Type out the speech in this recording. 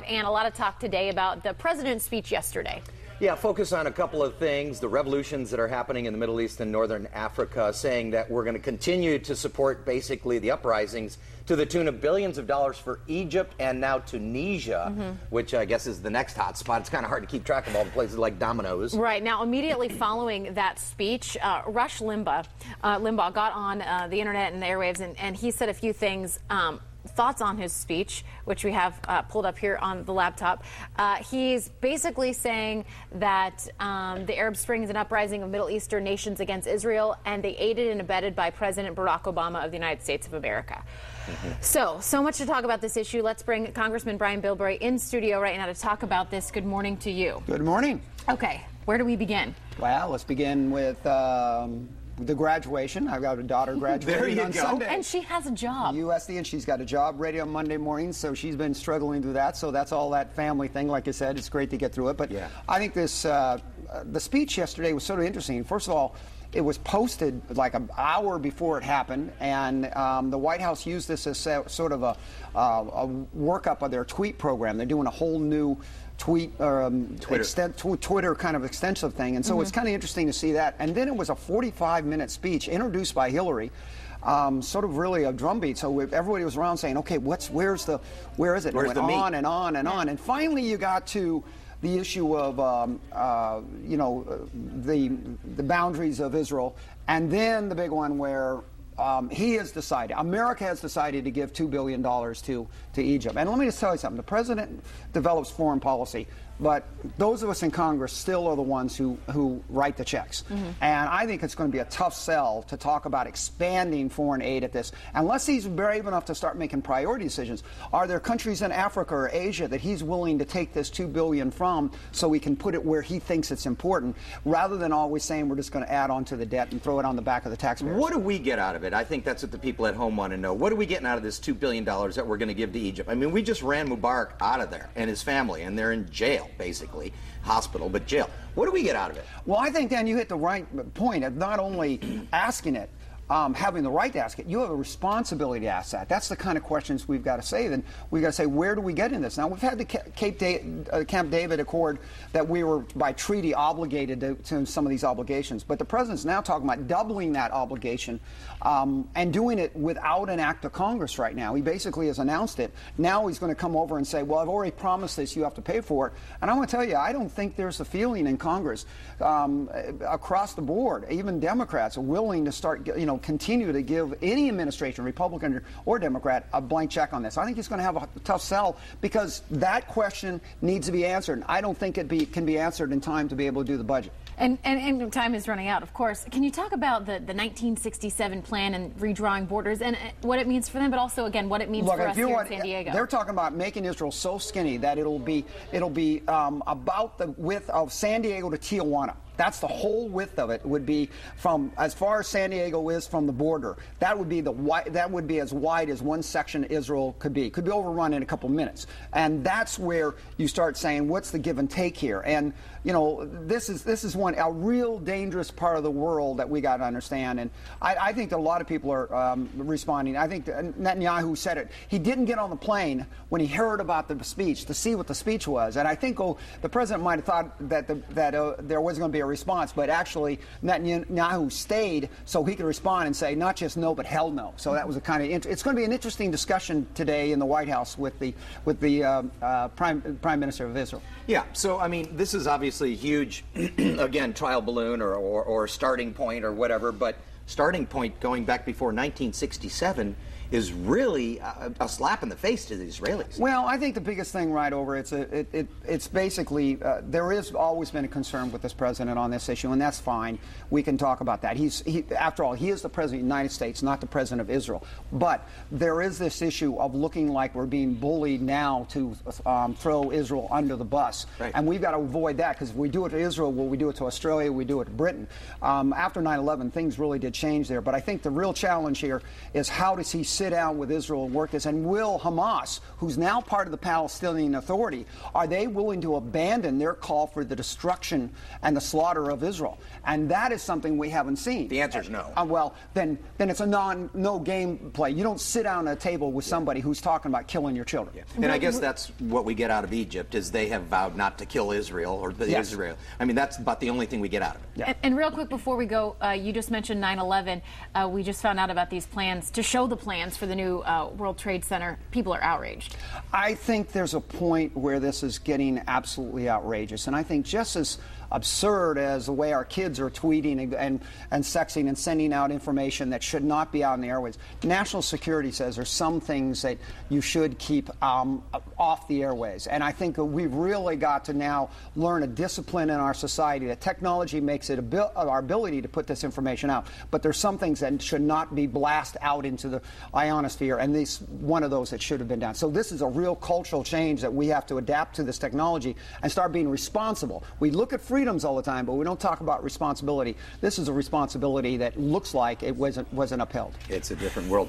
and a lot of talk today about the president's speech yesterday. Yeah, focus on a couple of things, the revolutions that are happening in the Middle East and Northern Africa, saying that we're going to continue to support basically the uprisings to the tune of billions of dollars for Egypt and now Tunisia, which I guess is the next hot spot. It's kind of hard to keep track of all the places like dominoes. Right. Now, immediately following that speech, Rush Limbaugh got on the internet and the airwaves, and he said a few things. Thoughts on his speech, which we have pulled up here on the laptop. He's basically saying that the Arab Spring is an uprising of Middle Eastern nations against Israel, and they aided and abetted by President Barack Obama of the United States of America. So much to talk about this issue. Let's bring Congressman Brian Bilbray in studio right now to talk about this. Good morning to you. Good morning. Okay, where do we begin? Well, let's begin with the graduation. I've got a daughter graduating on Sunday. And she has a job. USD, and she's got a job ready on Monday morning, so she's been struggling through that. So that's all that family thing. Like I said, it's great to get through it. But yeah. I think this, the speech yesterday was sort of interesting. First of all, it was posted like an hour before it happened, and the White House used this as sort of a workup of their tweet program. They're doing a whole new Twitter kind of extensive thing, and so it's kind of interesting to see that. And then it was a 45-minute speech introduced by Hillary, sort of really a drumbeat. So everybody was around saying, "Okay, where is it?" Where's and it went the meat? on and on and on, and finally you got to the issue of the boundaries of Israel, and then the big one where he has decided, America has decided to give $2 billion to Egypt. And let me just tell you something. The president develops foreign policy, but those of us in Congress still are the ones who write the checks. And I think it's going to be a tough sell to talk about expanding foreign aid at this, unless he's brave enough to start making priority decisions. Are there countries in Africa or Asia that he's willing to take this $2 billion from so he can put it where he thinks it's important, rather than always saying we're just going to add on to the debt and throw it on the back of the taxpayers? What do we get out of it? I think that's what the people at home want to know. What are we getting out of this $2 billion that we're going to give to Egypt? I mean, we just ran Mubarak out of there and his family, and they're in jail, basically. Hospital, but jail. What do we get out of it? Well, I think, Dan, you hit the right point of not only asking it, having the right to ask it, you have a responsibility to ask that. That's the kind of questions we've got to say. Then we've got to say, where do we get in this? Now, we've had the Camp David Accord that we were, by treaty, obligated to some of these obligations. But the president's now talking about doubling that obligation and doing it without an act of Congress right now. He basically has announced it. Now he's going to come over and say, well, I've already promised this, you have to pay for it. And I'm going to tell you, I don't think there's a feeling in Congress across the board, even Democrats are willing to start, continue to give any administration, Republican or Democrat, a blank check on this. I think he's going to have a tough sell because that question needs to be answered. I don't think it can be answered in time to be able to do the budget. And time is running out, of course. Can you talk about the 1967 plan and redrawing borders and what it means for them, but also, again, what it means for us here in San Diego? They're talking about making Israel so skinny that it'll be about the width of San Diego to Tijuana. That's the whole width of it. Would be from as far as San Diego is from the border. That would be as wide as one section of Israel could be. Could be overrun in a couple minutes. And that's where you start saying, what's the give and take here? And this is a real dangerous part of the world that we got to understand. And I think that a lot of people are responding. I think Netanyahu said it. He didn't get on the plane when he heard about the speech to see what the speech was. And I think the president might have thought that there was going to be a response, but actually Netanyahu stayed so he could respond and say not just no, but hell no. So that was a kind of it's going to be an interesting discussion today in the White House with the Prime Minister of Israel. Yeah. So I mean, this is obviously a huge, again, trial balloon or starting point or whatever. But starting point going back before 1967. Is really a slap in the face to the Israelis. Well, I think the biggest thing right over it's basically there has always been a concern with this president on this issue, and that's fine. We can talk about that. After all, he is the president of the United States, not the president of Israel. But there is this issue of looking like we're being bullied now to throw Israel under the bus, right. And we've got to avoid that because if we do it to Israel, well, we do it to Australia, we do it to Britain. After 9/11, things really did change there. But I think the real challenge here is how does he sit down with Israel and work this? And will Hamas, who's now part of the Palestinian Authority, are they willing to abandon their call for the destruction and the slaughter of Israel? And that is something we haven't seen. The answer is no. Well, then it's a no game play. You don't sit down at a table with somebody who's talking about killing your children. Yeah. And I guess that's what we get out of Egypt, is they have vowed not to kill Israel or Israel. I mean, that's about the only thing we get out of it. Yeah. And real quick before we go, you just mentioned 9/11. We just found out about these plans to show the plans for the new World Trade Center. People are outraged. I think there's a point where this is getting absolutely outrageous, and I think just as absurd as the way our kids are tweeting and sexing and sending out information that should not be out in the airways. National security says there's some things that you should keep off the airways. And I think we've really got to now learn a discipline in our society that technology makes it our ability to put this information out. But there's some things that should not be blasted out into the ionosphere, and this one of those that should have been done. So this is a real cultural change that we have to adapt to this technology and start being responsible. We look at freedoms all the time, but we don't talk about responsibility. This is a responsibility that looks like it wasn't upheld. It's a different world.